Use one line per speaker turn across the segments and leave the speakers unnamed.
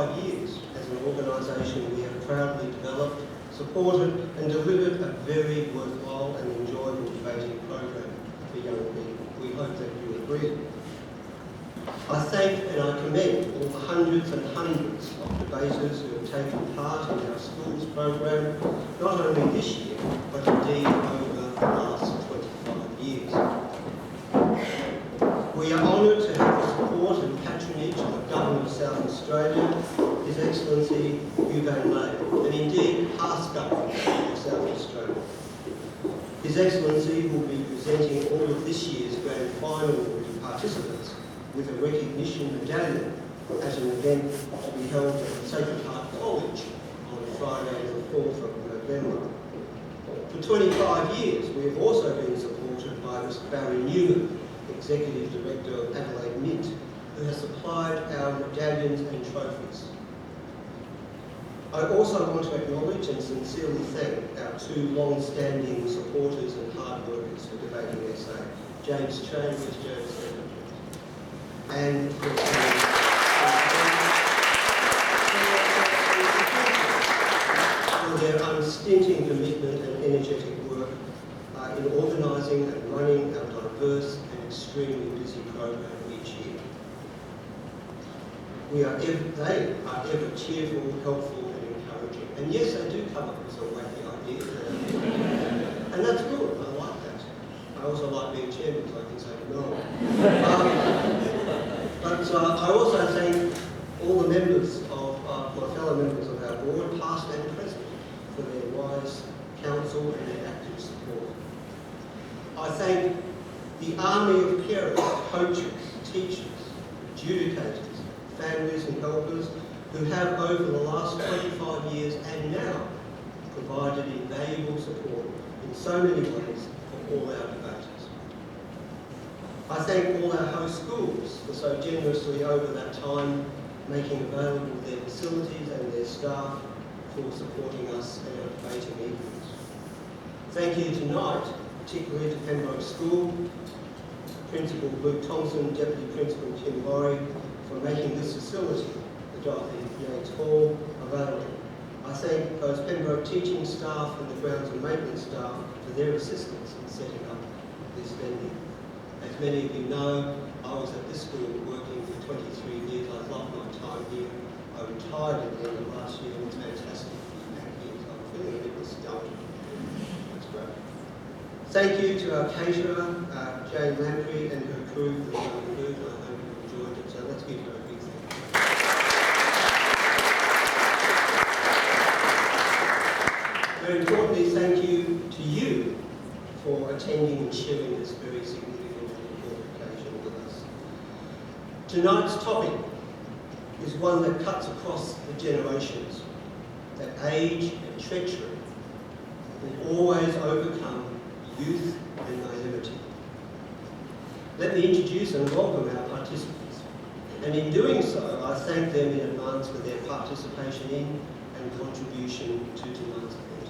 25 years, as an organisation, we have proudly developed, supported and delivered a very worthwhile and enjoyable debating program for young people. We hope that you agree. I thank and I commend all the hundreds and hundreds of debaters who have taken part in our schools program, not only this year, but indeed over the last 25 years. We are honoured to have the support and patronage of the Government of South Australia, His Excellency Chougle, and indeed past Government of South Australia. His Excellency will be presenting all of this year's grand final participants with a recognition medallion at an event to be held at Sacred Heart College on Friday the 4th of November. For 25 years, we have also been supported by Mr. Barry Newman, Executive Director of Adelaide Mint, who has supplied our medallions and trophies. I also want to acknowledge and sincerely thank our two long-standing supporters and hard workers for debating SA, James Chang, who's James Secretary, and for their unstinting commitment and energetic work in organising and running our diverse and extremely busy program each year. They are ever cheerful, helpful and encouraging. And yes, they do come up with some wacky ideas. And that's good, I like that. I also like being chairman, so I can say no. But I also thank all the members of, my fellow members of our board, past and present, for their wise counsel and their active support. I thank the army of parents, coaches, teachers, adjudicators, families and helpers who have over the last 25 years and now provided invaluable support in so many ways for all our debaters. I thank all our host schools for so generously over that time making available their facilities and their staff for supporting us in our debating evenings. Thank you tonight, particularly to Pembroke School, Principal Luke Thompson, Deputy Principal Tim Laurie, for making this facility, the Dorothy Yates Hall, available. I thank those Pembroke teaching staff and the grounds and maintenance staff for their assistance in setting up this venue. As many of you know, I was at this school working for 23 years. I loved my time here. I retired at the end of last year and it's fantastic feedback here, so I'm feeling a bit nostalgic. That's great. Thank you to our caterer, Jane Lamprey, and her crew for the wonderful food. I hope you enjoyed it, so let's give her a big thank you. Very importantly, thank you to you for attending and sharing this very significant and important occasion with us. Tonight's topic is one that cuts across the generations, that age and treachery will always overcome youth and naivety. Let me introduce and welcome our participants. And in doing so, I thank them in advance for their participation in and contribution to tonight's event.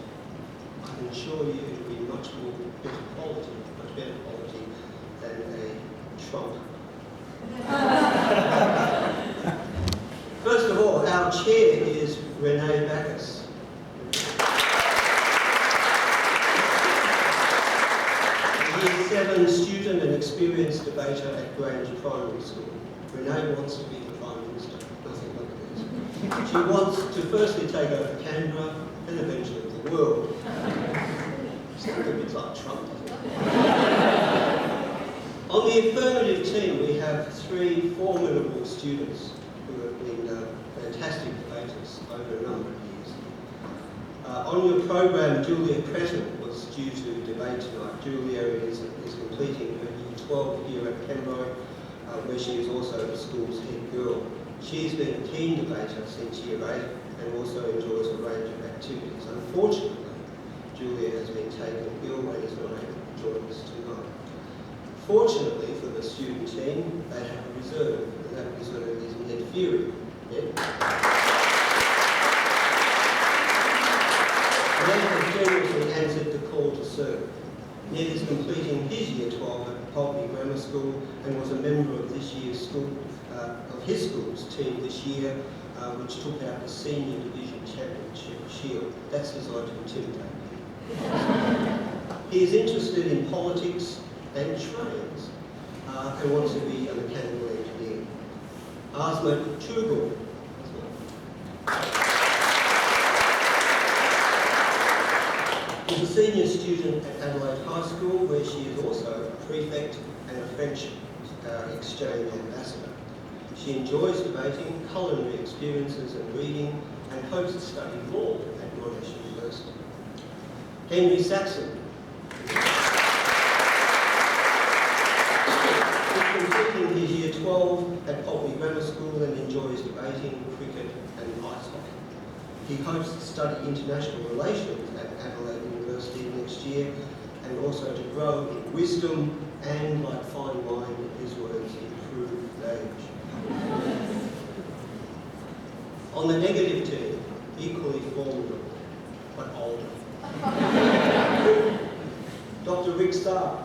I can assure you it will be much better quality than a trunk. First of all, our chair is Renee Bacchus. Year 7 student and experienced debater at Grange Primary School. Renee wants to be the Prime Minister, nothing like this. She wants to firstly take over Canberra and eventually the world. Sounds a bit like Trump, doesn't it? On the affirmative team, we have 3 formidable students who have been fantastic debaters over a number of years. On your program, Julia Cretton was due to debate tonight. Julia is completing her Year 12 here at Pembroke, where she is also the school's head girl. She's been a keen debater since Year 8 and also enjoys a range of activities. Unfortunately, Julia has been taken ill and is not able to join us tonight. Fortunately for the student team, they have a reserve, and that reserve is Ned Feary. Ned has generously answered the call to serve. Ned is completing his Year 12 at Pulteney Grammar School and was a member of this year's school, of his school's team this year, which took out the Senior Division Championship Shield. That's designed to intimidate you. He is interested in politics and trains and wants to be a mechanical engineer. Aasma Chougle. She's a senior student at Adelaide High School, where she is also a prefect and a French exchange ambassador. She enjoys debating, culinary experiences and reading, and hopes to study law at Monash University. Henry Saxon. He's completing his Year 12 at Pulteney Grammar School and enjoys debating, cricket and ice hockey. He hopes to study international relations at Adelaide University next year, and also to grow in wisdom and, like fine wine, his words, improve age. On the negative team, equally formidable, but older. Dr Rick Sarre.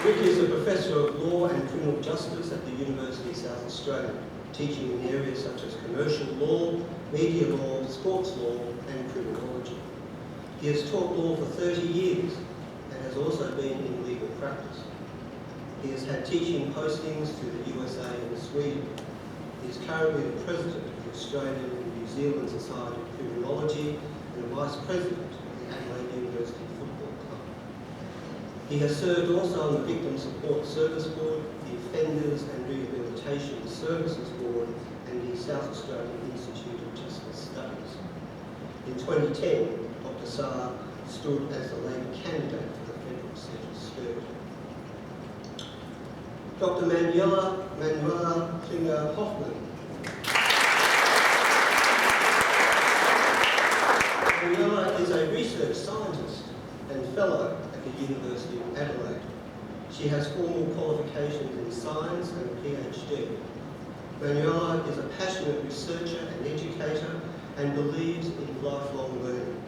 Rick is a professor of law and criminal justice at the University of South Australia, teaching in areas such as commercial law, media law, sports law and criminology. He has taught law for 30 years and has also been in legal practice. He has had teaching postings to the USA and Sweden. He is currently the president of the Australian and New Zealand Society of Criminology and the vice president of the Adelaide University Football Club. He has served also on the Victim Support Service Board, the Offenders and Rehabilitation Services Board, and the South Australian Institute of Justice Studies. In 2010, Dr Sarre stood as the Labor candidate for the federal seat of Sturt. Dr Manuela Klingler-Hoffmann. Manuela is a research scientist and fellow at the University of Adelaide. She has formal qualifications in science and a PhD. Manuela is a passionate researcher and educator and believes in lifelong learning.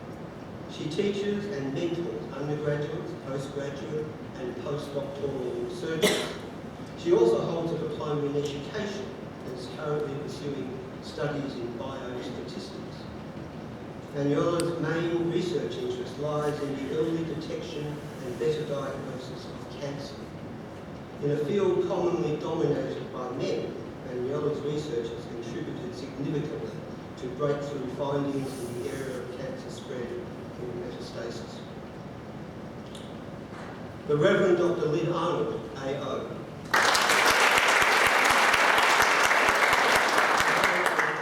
She teaches and mentors undergraduates, postgraduate and postdoctoral researchers. She also holds a diploma in education and is currently pursuing studies in biostatistics. Manuela's main research interest lies in the early detection and better diagnosis of cancer. In a field commonly dominated by men, Manuela's research has contributed significantly to breakthrough findings in the area of cancer spread in metastasis. The Rev'd Dr Lynn Arnold, AO.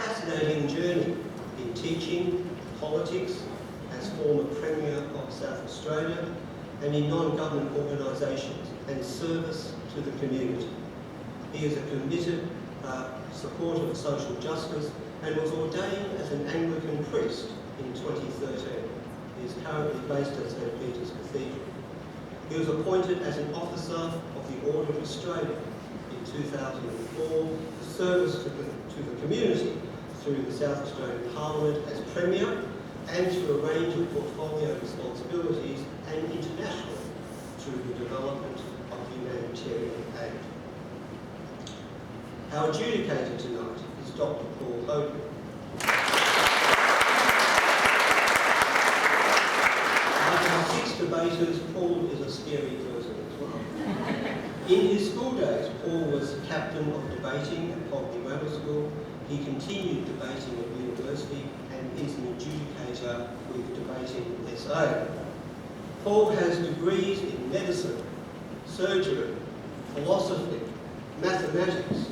Fascinating journey in teaching, politics, as former Premier of South Australia, and in non-government organisations and service to the community. He is a committed supporter of social justice and was ordained as an Anglican priest in 2013. He is currently based at St Peter's Cathedral. He was appointed as an officer of the Order of Australia in 2004 for service to the community through the South Australian Parliament as Premier and to a range of portfolio responsibilities and internationally through the development of humanitarian aid. Our adjudicator tonight is Dr Paul Hogan. Like our 6 debaters, Paul is a scary person as well. In his school days, Paul was captain of debating at Pulteney Grammar School. He continued debating at university and is an adjudicator with Debating SA. Paul has degrees in medicine, surgery, philosophy, mathematics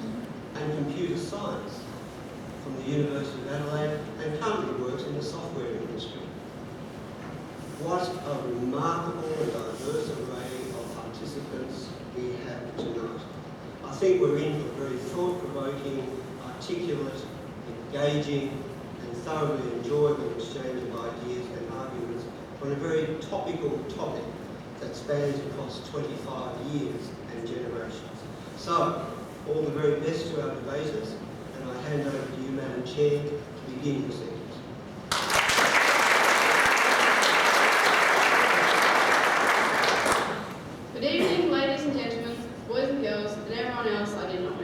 and computer science from the University of Adelaide and currently works in the software industry. What a remarkable and diverse array of participants we have tonight. I think we're in for a very thought-provoking, articulate, engaging and thoroughly enjoyable exchange of ideas and arguments on a very topical topic that spans across 25 years and generations. So, all the very best to our debaters, and I hand over to you, Madam Chair, to begin proceedings.
Good evening, ladies and gentlemen, boys and girls, and everyone else I did not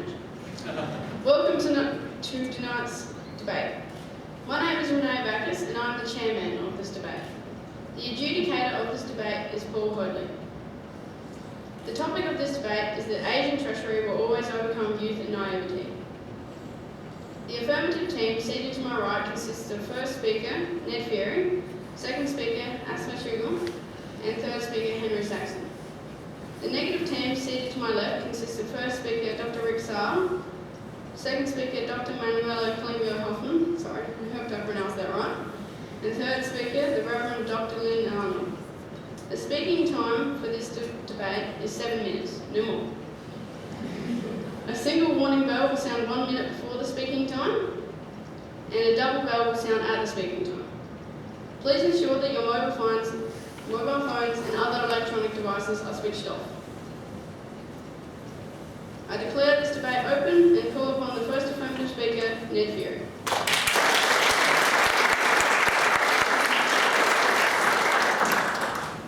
to tonight's debate. My name is Renee Backus and I'm the chairman of this debate. The adjudicator of this debate is Paul Hoadley. The topic of this debate is that age and treachery will always overcome youth and naivety. The affirmative team seated to my right consists of first speaker, Ned Feary, second speaker, Aasma, Chougle, and third speaker, Henry Saxon. The negative team seated to my left consists of first speaker, Dr Rick Sarre, second speaker, Dr Manuela Klingler-Hoffmann, sorry, I hope I pronounced that right, and third speaker, the Rev'd Dr Lynn, Arnold. The speaking time for this debate is 7 minutes, no more. A single warning bell will sound 1 minute before the speaking time, and a double bell will sound at the speaking time. Please ensure that your mobile phones and other electronic devices are switched off. I declare this debate open and call upon the first affirmative speaker, Ned Feary.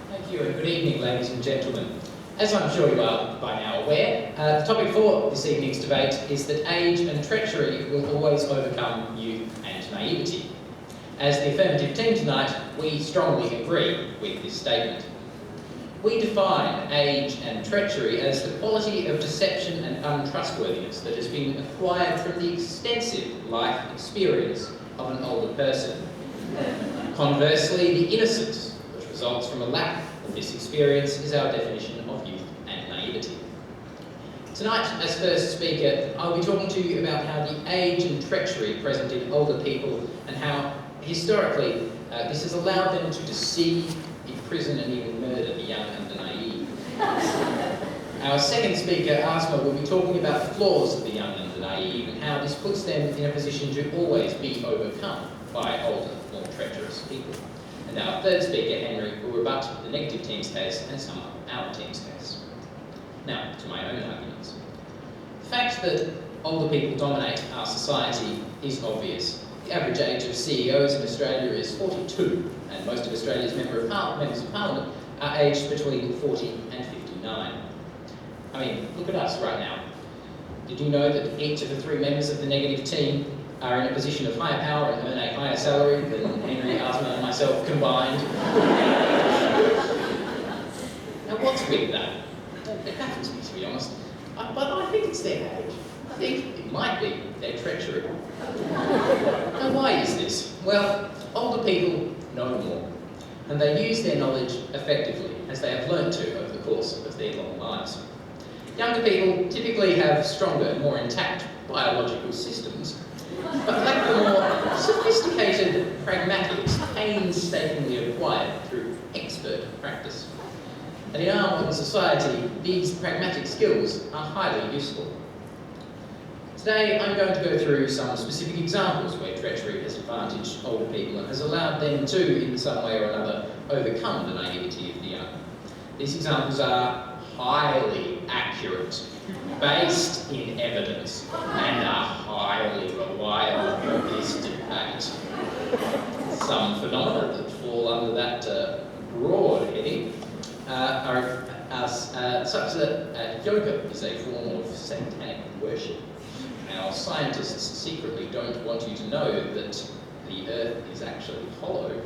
Thank you and good evening, ladies and gentlemen. As I'm sure you are by now aware, the topic for this evening's debate is that age and treachery will always overcome youth and naivety. As the affirmative team tonight, we strongly agree with this statement. We define age and treachery as the quality of deception and untrustworthiness that has been acquired from the extensive life experience of an older person. Conversely, the innocence which results from a lack of this experience is our definition of youth and naivety. Tonight, as first speaker, I'll be talking to you about how the age and treachery present in older people and how, historically, this has allowed them to deceive, imprison and even murder the young and the naive. Our second speaker, Aasma, will be talking about the flaws of the young and the naive and how this puts them in a position to always be overcome by older, more treacherous people. And our third speaker, Henry, will rebut the negative team's case and sum up our team's case. Now, to my own arguments. The fact that older people dominate our society is obvious. The average age of CEOs in Australia is 42, and most of Australia's members of Parliament are aged between 40 and 59. I mean, look at us right now. Did you know that each of the three members of the negative team are in a position of higher power and earn a higher salary than Henry, Aasma and myself combined? Now what's with that? It baffles me, to be honest. But I think it's their age. I think it might be their treachery. Now why is this? Well, older people know more, and they use their knowledge effectively, as they have learnt to over the course of their long lives. Younger people typically have stronger and more intact biological systems, but lack the more sophisticated pragmatics painstakingly acquired through expert practice. And in our modern society, these pragmatic skills are highly useful. Today, I'm going to go through some specific examples where treachery has advantaged older people and has allowed them to, in some way or another, overcome the naivety of the young. These examples are highly accurate, based in evidence, and are highly reliable for this debate. Some phenomena that fall under that broad heading are such that yoga is a form of satanic worship. Our scientists secretly don't want you to know that the Earth is actually hollow,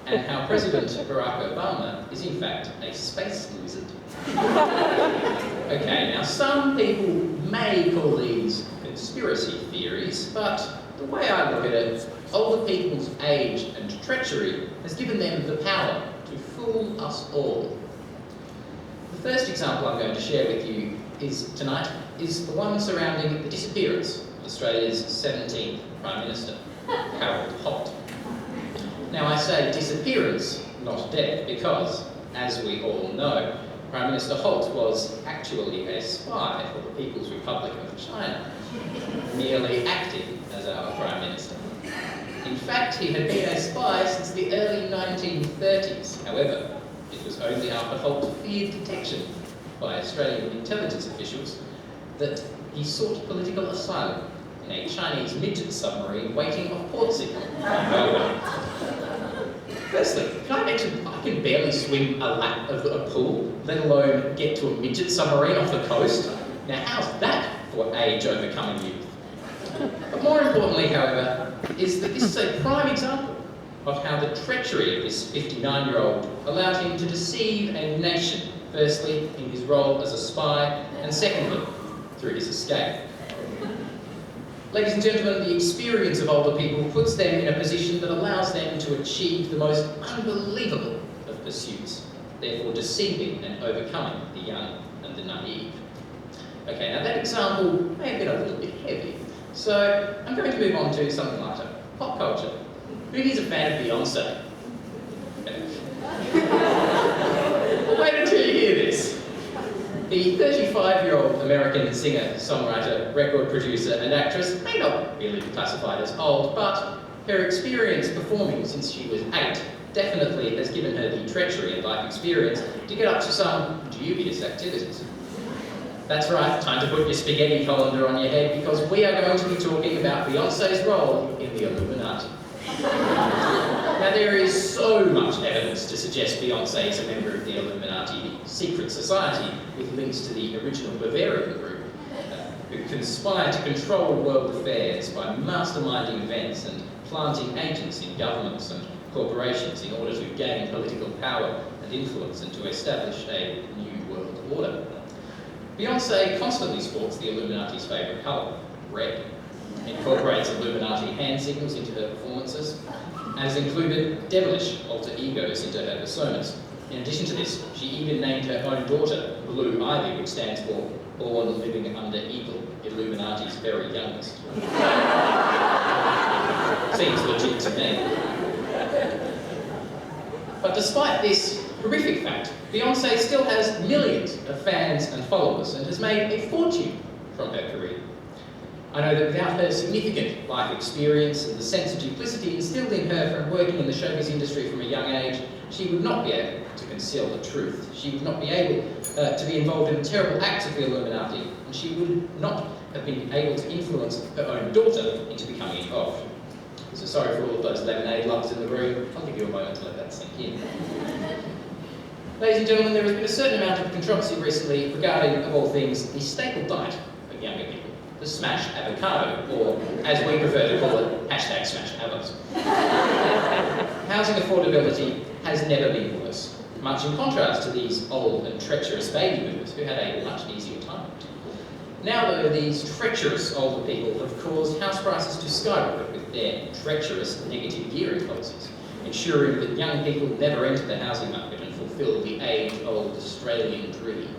and how President Barack Obama is in fact a space lizard. Okay, now some people may call these conspiracy theories, but the way I look at it, older people's age and treachery has given them the power to fool us all. The first example I'm going to share with you tonight is the one surrounding the disappearance of Australia's 17th Prime Minister, Harold Holt. Now I say disappearance, not death, because, as we all know, Prime Minister Holt was actually a spy for the People's Republic of China, merely acting as our Prime Minister. In fact, he had been a spy since the early 1930s. However, it was only after Holt feared detection by Australian intelligence officials that he sought political asylum in a Chinese midget submarine waiting off port signal in Melbourne. Firstly, can I mention I can barely swim a lap of a pool, let alone get to a midget submarine off the coast? Now how's that for age overcoming youth? But more importantly, however, is that this is a prime example of how the treachery of this 59-year-old allowed him to deceive a nation, firstly in his role as a spy, and secondly through his escape. Ladies and gentlemen, the experience of older people puts them in a position that allows them to achieve the most unbelievable of pursuits, therefore deceiving and overcoming the young and the naive. Okay, now that example may have been a little bit heavy, so I'm going to move on to something lighter. Pop culture. Who here's a fan of Beyonce? Well, wait until you hear this. The 35-year-old American singer, songwriter, record producer and actress may not really be classified as old, but her experience performing since she was 8 definitely has given her the treachery and life experience to get up to some dubious activities. That's right, time to put your spaghetti colander on your head because we are going to be talking about Beyonce's role in the Illuminati. Now there is so much evidence to suggest Beyonce is a member of the Illuminati, the secret society with links to the original Bavarian group, who conspire to control world affairs by masterminding events and planting agents in governments and corporations in order to gain political power and influence and to establish a new world order. Beyonce constantly sports the Illuminati's favourite colour, red. Incorporates Illuminati hand signals into her performances, and has included devilish alter egos into her personas. In addition to this, she even named her own daughter Blue Ivy, which stands for Born Living Under Evil, Illuminati's very youngest. Seems legit to me. But despite this horrific fact, Beyonce still has millions of fans and followers and has made a fortune from her career. I know that without her significant life experience and the sense of duplicity instilled in her from working in the showbiz industry from a young age, she would not be able to conceal the truth. She would not be able to be involved in the terrible acts of the Illuminati, and she would not have been able to influence her own daughter into becoming involved. So sorry for all of those lemonade lovers in the room. I'll give you a moment to let that sink in. Ladies and gentlemen, there has been a certain amount of controversy recently regarding, of all things, the staple diet of younger people. The smashed avocado, or as we prefer to call it, hashtag smashed avos. Housing affordability has never been worse, much in contrast to these old and treacherous baby boomers who had a much easier time. Now though, these treacherous older people have caused house prices to skyrocket with their treacherous negative gearing policies, ensuring that young people never enter the housing market and fulfil the age-old Australian dream.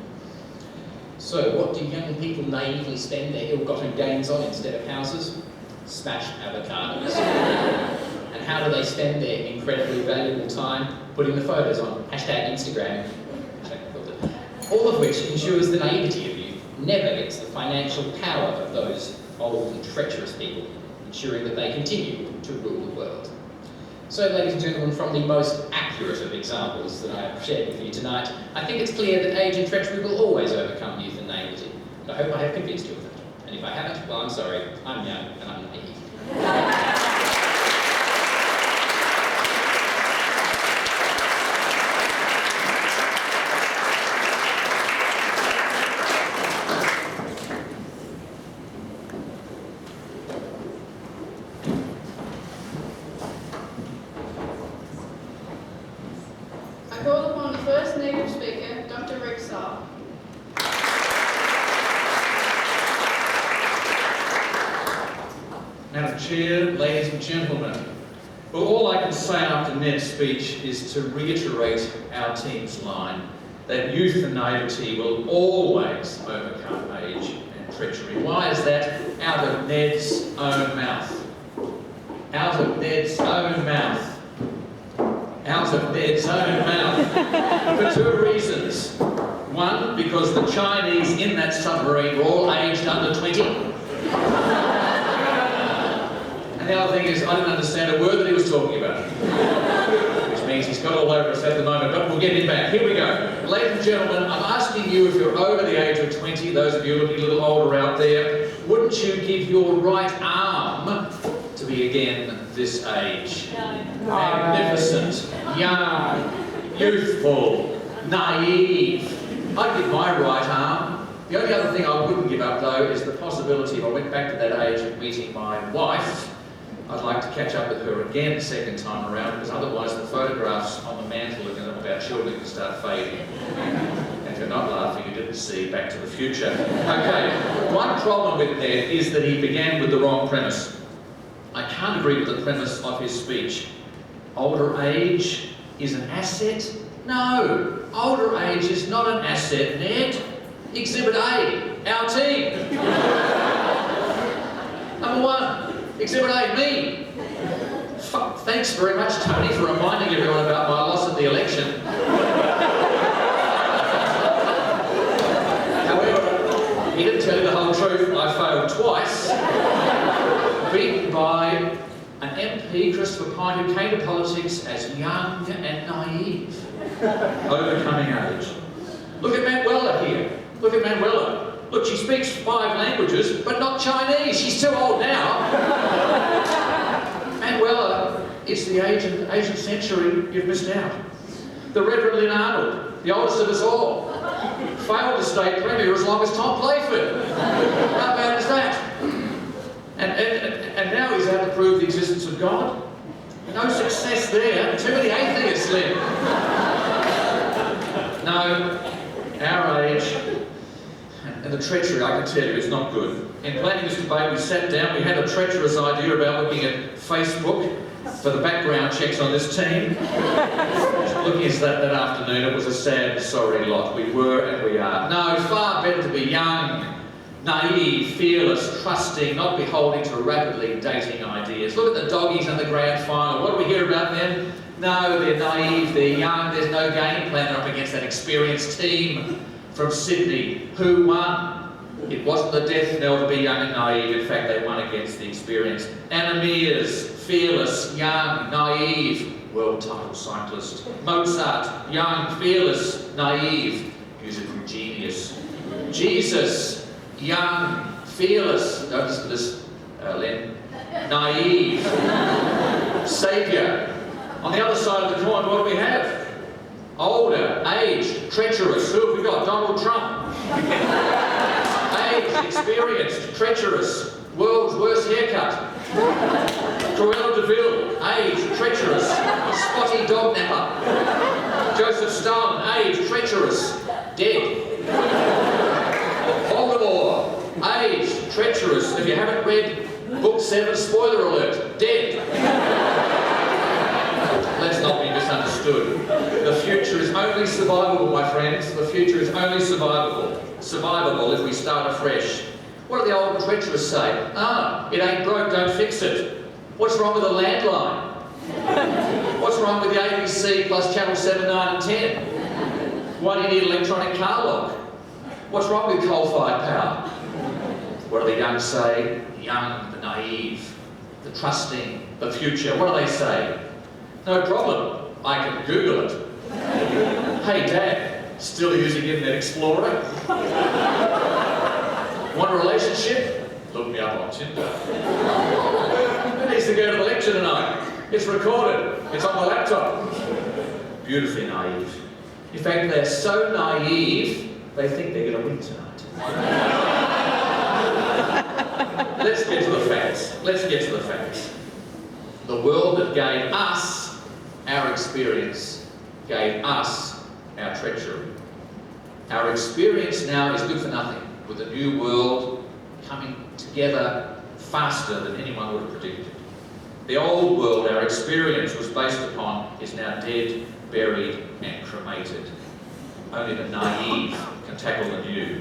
So what do young people naively spend their ill-gotten gains on instead of houses? Smashed avocados. And how do they spend their incredibly valuable time? Putting the photos on hashtag Instagram, all of which ensures the naivety of youth never gets the financial power of those old and treacherous people, ensuring that they continue to rule the world. So, ladies and gentlemen, from the most accurate of examples that I have shared with you tonight, I think it's clear that age and treachery will always overcome youth and naivety. And I hope I have convinced you of that. And if I haven't, well, I'm sorry. I'm young and I'm naive.
I call upon the first native speaker, Dr Rick Sarre.
Madam Chair, ladies and gentlemen, well, all I can say after Ned's speech is to reiterate our team's line that youth and naivety will always overcome age and treachery. Why is that? Out of Ned's own mouth. Out of Ned's own mouth. Out of Ned's own mouth. For two reasons. One, because the Chinese in that submarine were all aged under 20. And the other thing is, I didn't understand a word that he was talking about. Which means he's got all over us at the moment, but we'll get him back. Here we go. Ladies and gentlemen, I'm asking you, if you're over the age of 20, those of you looking a little older out there, wouldn't you give your right arm to be again this age? Magnificent, young, youthful, naive. I'd give my right arm The only other thing I wouldn't give up, though, is the possibility, if I went back to that age of meeting my wife, I'd like to catch up with her again the second time around, because otherwise the photographs on the mantle of our children can start fading. And if you're not laughing, you didn't see Back to the Future. Okay, one problem with Ned is that he began with the wrong premise. I can't agree with the premise of his speech. Older age is an asset? No, older age is not an asset, Ned. Exhibit A, our team. Number one, Exhibit A, me. Thanks very much, Tony, for reminding everyone about my loss in the election. However, he didn't tell you the whole truth. I failed twice, beaten by an MP, Christopher Pine, who came to politics as young and naive, overcoming age. Look at Manuela here. Look at Manuela. Look, she speaks 5 languages, but not Chinese. She's too old now. Manuela is the Asian century you've missed out. The Rev'd Lynn Arnold, the oldest of us all, failed to stay premier as long as Tom Playford. How bad is that? And now he's out to prove the existence of God. No success there. Too many atheists, Lynn. No, our age and the treachery, I can tell you, is not good. In planning this debate, we sat down, we had a treacherous idea about looking at Facebook for the background checks on this team. Looking at that afternoon, it was a sad, sorry lot. We were and we are. No, far better to be young, naive, fearless, trusting, not beholding to rapidly dating ideas. Look at the doggies in the grand final. What do we hear about them? No, they're naive, they're young, there's no game plan. They're up against that experienced team from Sydney. Who won? It wasn't the death knell to be young and naive. In fact, they won against the experienced. Anna Meares, fearless, young, naive, world title cyclist. Mozart, young, fearless, naive, musical genius. Jesus, young, fearless, don't listen to this, Lynn, naive, saviour. On the other side of the coin, what do we have? Older, aged, treacherous. Who have we got? Donald Trump. Aged, experienced, treacherous, world's worst haircut. Cruella de Vil, aged, treacherous, spotty dog napper. Joseph Stalin, aged, treacherous, dead. Voldemort, aged, treacherous. If you haven't read Book 7, spoiler alert, dead. Let's not be misunderstood. The future is only survivable, my friends. The future is only survivable. Survivable if we start afresh. What do the old and treacherous say? Ah, it ain't broke, don't fix it. What's wrong with a landline? What's wrong with the ABC plus channel 7, 9 and 10? Why do you need electronic car lock? What's wrong with coal-fired power? What do the young say? The young, the naive, the trusting, the future. What do they say? No problem, I can Google it. Hey Dad, still using Internet Explorer? Want a relationship? Look me up on Tinder. Who needs to go to the lecture tonight? It's recorded, it's on my laptop. Beautifully naive. In fact, they're so naive, they think they're going to win tonight. Let's get to the facts. Let's get to the facts. The world that gave us our experience gave us our treachery. Our experience now is good for nothing, with the new world coming together faster than anyone would have predicted. The old world our experience was based upon is now dead, buried and cremated. Only the naive can tackle the new.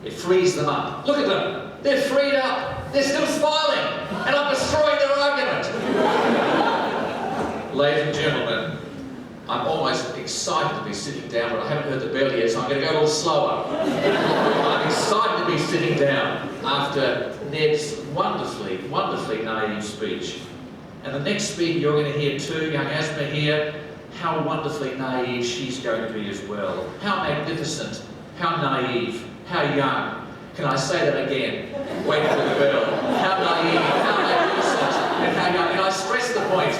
It frees them up. Look at them. They're freed up. They're still smiling. And I'm destroying their argument. Ladies and gentlemen, I'm almost excited to be sitting down, but I haven't heard the bell yet, so I'm going to go a little slower. I'm excited to be sitting down after Ned's wonderfully, wonderfully naive speech. And the next speaker you're going to hear too, young Aasma here, how wonderfully naive she's going to be as well. How magnificent, how naive, how young. Can I say that again? Wait for the bell. How naive, how magnificent, and how young. And I stress the point,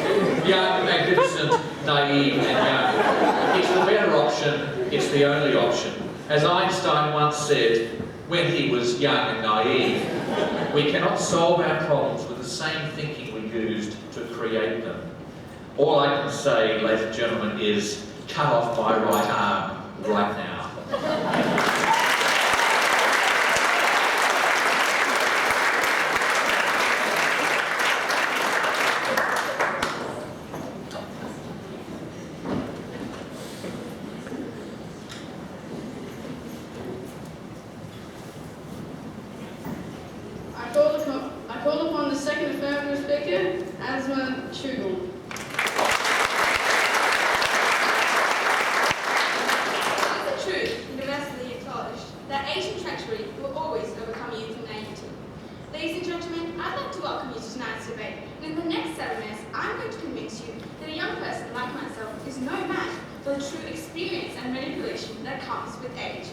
young, magnificent, naive, and young. It's the better option, it's the only option. As Einstein once said, when he was young and naive. We cannot solve our problems with the same thinking we used to create them. All I can say, ladies and gentlemen, is cut off my right arm right now.
I call upon the second affirmative speaker, Aasma Chougle.
It is a truth, universally acknowledged, that age and treachery will always overcome youth and naivety. Ladies and gentlemen, I'd like to welcome you to tonight's debate, and in the next 7 minutes, I'm going to convince you that a young person like myself is no match for the true experience and manipulation that comes with age.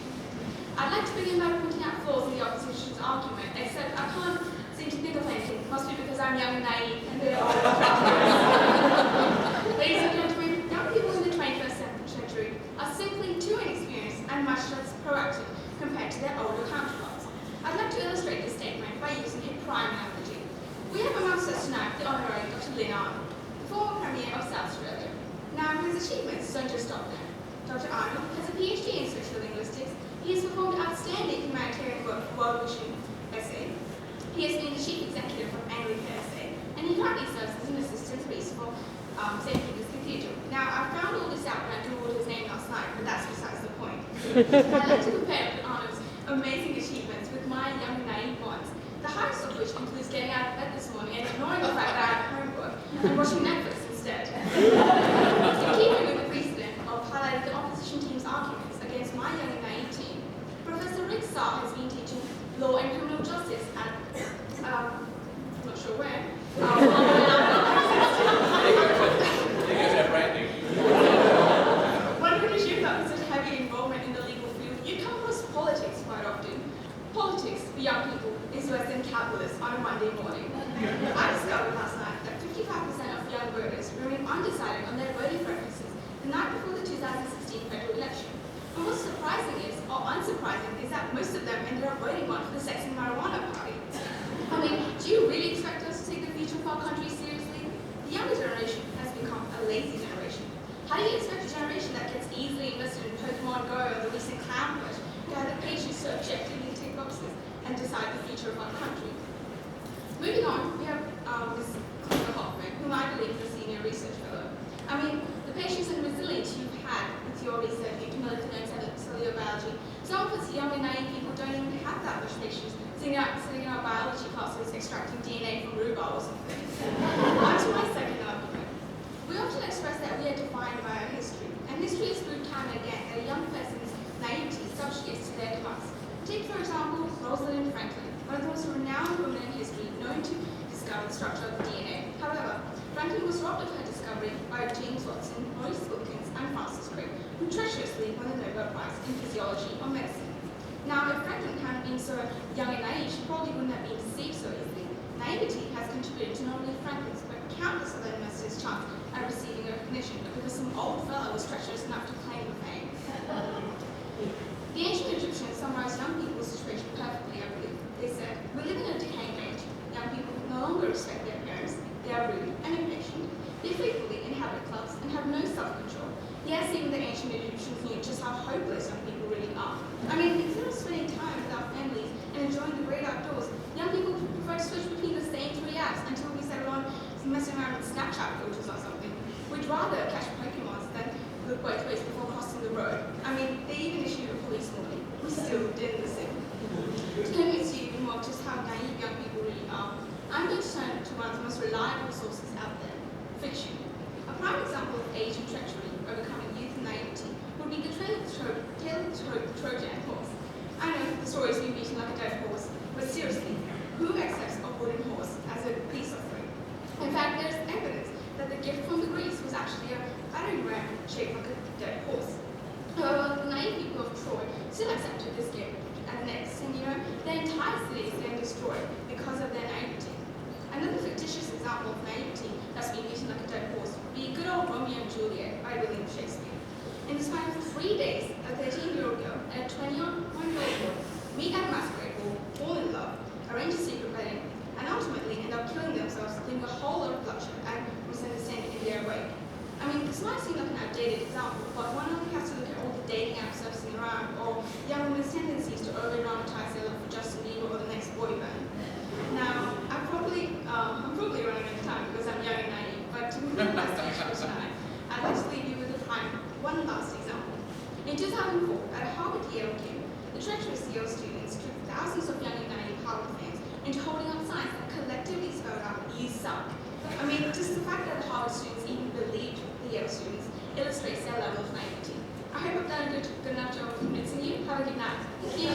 I'd like to begin by pointing out flaws in the opposition's argument, except I can't seem to think of anything. Must be because I'm young and naive and they're old and treacherous. Ladies and gentlemen, young people in the 21st century are simply too inexperienced and much less proactive compared to their older counterparts. I'd like to illustrate this statement by using a prime analogy. We have amongst us tonight the Honorary Dr. Lynn, the former Premier of South Australia. Now, his achievements don't just stop there. Dr. Arnold has a PhD in social linguistics. He has performed outstanding humanitarian work for World Vision SA. He has been the chief executive of Anglican SA, and he currently serves as an assistant priest for St. Peter's Cathedral. Now, I found all this out when I googled his name last night, but that's besides the point. I'd like to compare Dr. Arnold's amazing achievements with my young and naive ones, the highest of which includes getting out of bed this morning and ignoring the fact that I have homework and watching Netflix instead. In keeping with the precedent of highlighting the opposition team's arguments against my young and naive team, Professor Rick Sarre has been teaching law and criminal justice at, I'm not sure where. One could assume that with such heavy involvement in the legal field, you come across politics quite often. Politics for young people is worse than calculus on a Monday morning. I discovered last night that 55% of young voters remain undecided on their voting preferences the night before the 2016 federal election. And what's surprising is, or unsurprising, is that most of them ended up voting for the Saxon marijuana party. I mean, do you really expect us to take the future of our country seriously? The younger generation has become a lazy generation. How do you expect a generation that gets easily invested in Pokemon Go or the recent clown push to have the patience to objectively tick boxes and decide the future of our country? Moving on, we have this Klingler-Hoffmann, whom I believe is a senior research fellow. I mean, the patience and resilience you've had with your research into molecular and cellular biology, some of us young and naive people don't even have that much patience sitting out biology classes extracting DNA from rhubarb or something. On to my second argument. We often express that we are defined by our history, and history has proved time and again that a young person's naivety subjugates to their device. Take, for example, Rosalind Franklin, one of the most renowned women in history known to discover the structure of the DNA. However, Franklin was robbed of her discovery by James Watson, Maurice Wilkins, and Francis Crick, who treacherously won the Nobel Prize in Physiology or Medicine. Now, if Franklin hadn't been so young and naive, she probably wouldn't have been deceived so easily. Naivety has contributed to not only Franklin's, but countless other investors' chance at receiving recognition because some old fellow was treacherous enough to claim the fame. The ancient Egyptians summarized young people's situation perfectly, I believe. They said, "We live in a decaying age. Young people no longer respect their parents. They are rude and impatient. They frequently inhabit clubs and have no self-control." Yes, even the ancient Egyptians knew just how hopeless young people really are. I mean, instead of spending time with our families and enjoying the great outdoors, young people prefer to switch between the same 3 apps until we settle on messing around with Snapchat filters or something. We'd rather catch Pokemons than look both ways before crossing the road. I mean, they even issued a police warning. We still didn't listen. To convince you even more of just how naive young people really are, I'm going to turn to one of the most reliable sources out there, fiction. A prime example of age and treachery overcoming youth and naivety would be the tale of the Trojan horse. I know the story's been beaten like a dead horse, but seriously, who accepts a wooden horse as a peace offering? In fact, there's evidence that the gift from the Greeks was actually a battering ram shaped like a dead horse. However, the naive people of Troy still accepted this gift as next, and their entire city is then destroyed because of their naivety. Another fictitious example of naivety that's been beaten like a dead horse would be good old Romeo and Juliet by William Shakespeare. In the span of 3 days, a 13-year-old girl and a 21-year-old boy meet at a massacre 2004, at a Harvard Yale game, the treacherous Yale students tricked thousands of young and naive Harvard fans into holding up signs that collectively spelled out, "You suck." I mean, just the fact that the Harvard students even believed the Yale students illustrates their level of naivety. I hope I've done a good enough job of convincing you. Have a good night. Thank you.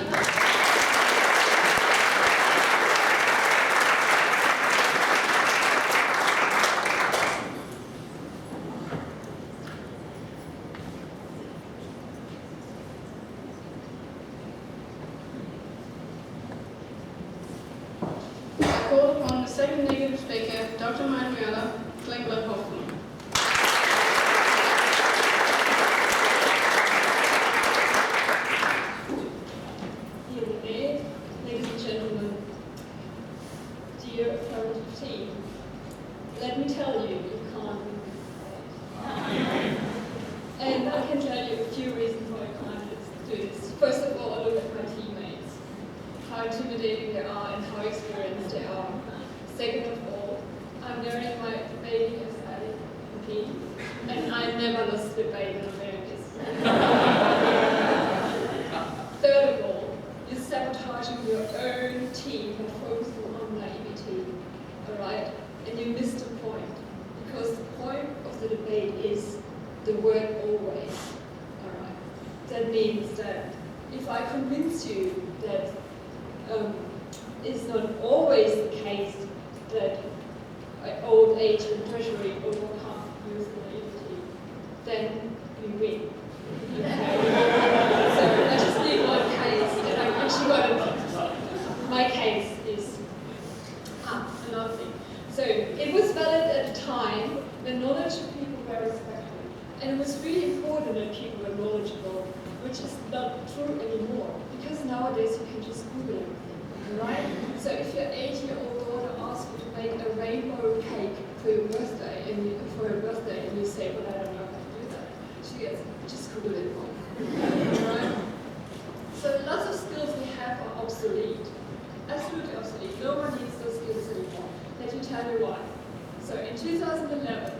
I call upon the second negative speaker, Dr. Manuela, Klingler-Hoffmann.
Dear Ned, ladies and gentlemen, dear affirmative team, let me tell you, you can't win this. And I can tell you a few reasons why I can't do this. First of all, I look at my teammates, how intimidating they are and how experienced they are. Second of all, I'm wearing my baby as a team, and I never lost a debate in Americas. Third of all, you're sabotaging your own team by focusing on naivety, alright? And you missed the point, because the point of the debate is the word always, alright? That means that if I convince you that it's not always the case that old age and treachery overcome youth and naivety, then we win. Okay? So I just need one case, and I actually got it. My case is another thing. So it was valid at a time when knowledge of people were respected, and it was really important that people were knowledgeable, which is not true anymore, because nowadays you can just Google everything, right? So if your 8-year-old daughter asks you to make a rainbow cake for your birthday, and you say, well, I don't know how to do that, she gets, just Google it wrong, right? So lots of skills we have are obsolete, absolutely obsolete. No one needs those skills anymore. Let me tell you why. So in 2011,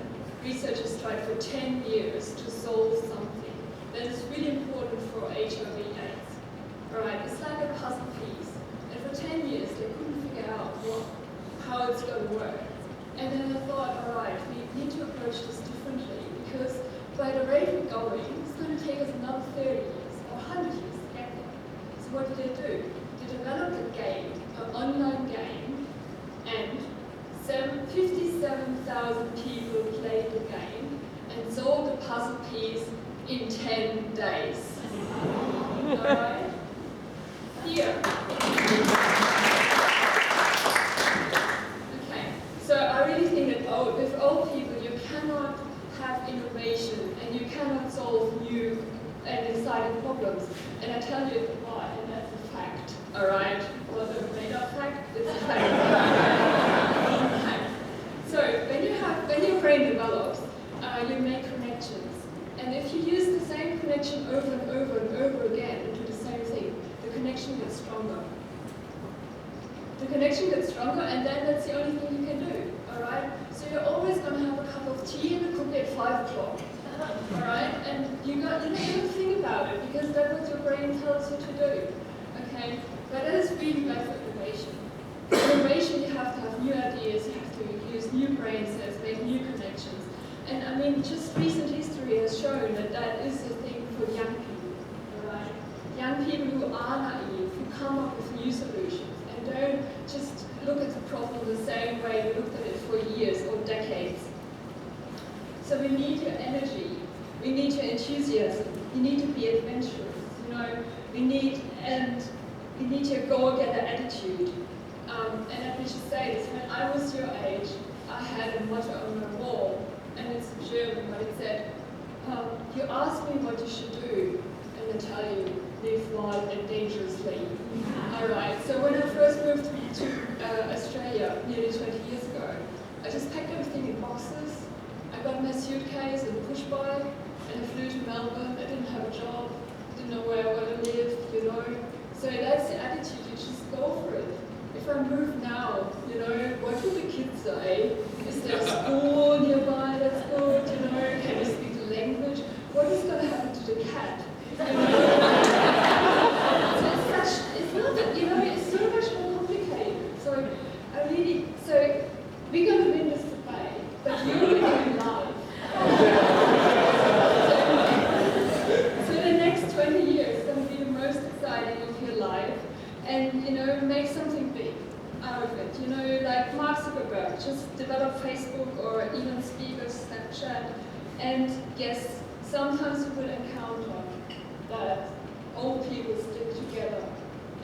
researchers tried for 10 years to solve something that is really important for HIV/AIDS. Alright, it's like a puzzle piece. And for 10 years, they couldn't figure out how it's going to work. And then I thought, alright, we need to approach this differently, because by the rate we're going, it's going to take us another 30 years or 100 years to get there. So what did they do? They developed a game, an online game, and 57,000 people played the game and solved the puzzle piece in 10 days. Alright? Here. Okay, so I really think that with old people you cannot have innovation and you cannot solve new and exciting problems. And I tell you why, and that's a fact. Alright? Well, the made-up fact, it's a fact. Okay. So when your brain develops, you make connections. And if you use the same connection over and over and over again and do the same thing, the connection gets stronger. The connection gets stronger, and then that's the only thing you can do. Alright? So you're always going to have a cup of tea and a cookie at 5 o'clock. Alright? And you don't think about it, because that's what your brain tells you to do. Okay? But that is really bad for innovation. For innovation, you have to have new ideas, you have to use new brain cells, make new connections. And I mean, just recent history has shown that that is a thing for young people, right? Young people who are naive, who come up with new solutions, and don't just look at the problem the same way we looked at it for years or decades. So we need your energy, we need your enthusiasm, you need to be adventurous, you know, we need your go-getter attitude. And let me just say this, when I was your age, I had a motto on my wall, and it's in German, but it said, you ask me what you should do, and I tell you, live wild and dangerously. Alright, so when I first moved to Australia nearly 20 years ago, I just packed everything in boxes. I got my suitcase and push bike, and I flew to Melbourne. I didn't have a job, didn't know where I want to live, you know. So that's the attitude, you just go for it. If I move now, you know, what will the kids say? Is there a school nearby that's good, you know? Can you speak the language? What is going to happen to the cat? You know? really, so we're going to win this debate, but you're winning live. So the next 20 years is going to be the most exciting of your life, and make something big out of it. Like Mark Zuckerberg, just develop Facebook or even speak of Snapchat, and yes, sometimes you will encounter that old people stick together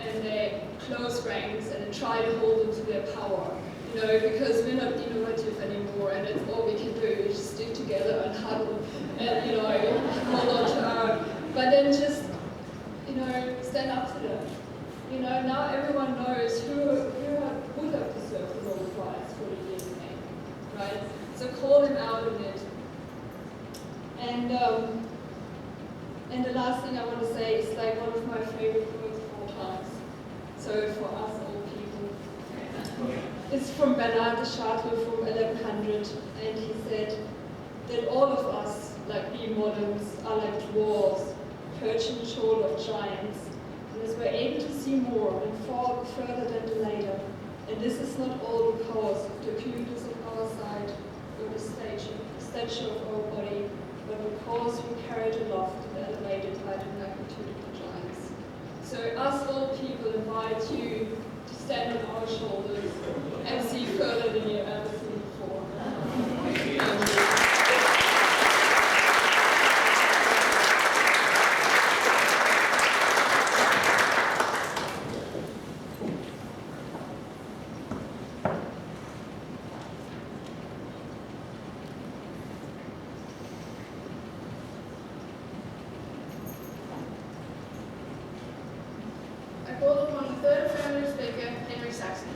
and they close ranks and try to hold on to their power, because we're not innovative anymore, and it's all we can do is just stick together and huddle and hold on to our, but then just stand up to them. Now everyone knows who would have deserved the Nobel Prize for the year's name, right? So call him out on it. And the last thing I want to say is like one of my favorite quotes of all times. So for us old people, it's from Bernard de Chartres from 1100, and he said that all of us, like we moderns, are like dwarves perched in the shoulder of giants, and as we're able to see more and far further than the later. And this is not all because of the acuteness of our sight or the stature of our body, but because we carried aloft and elevated by the magnitude of the giants. So us old people invite you to stand on our shoulders and see further than you've ever seen before.
I call upon the third affirmative speaker, Saxon.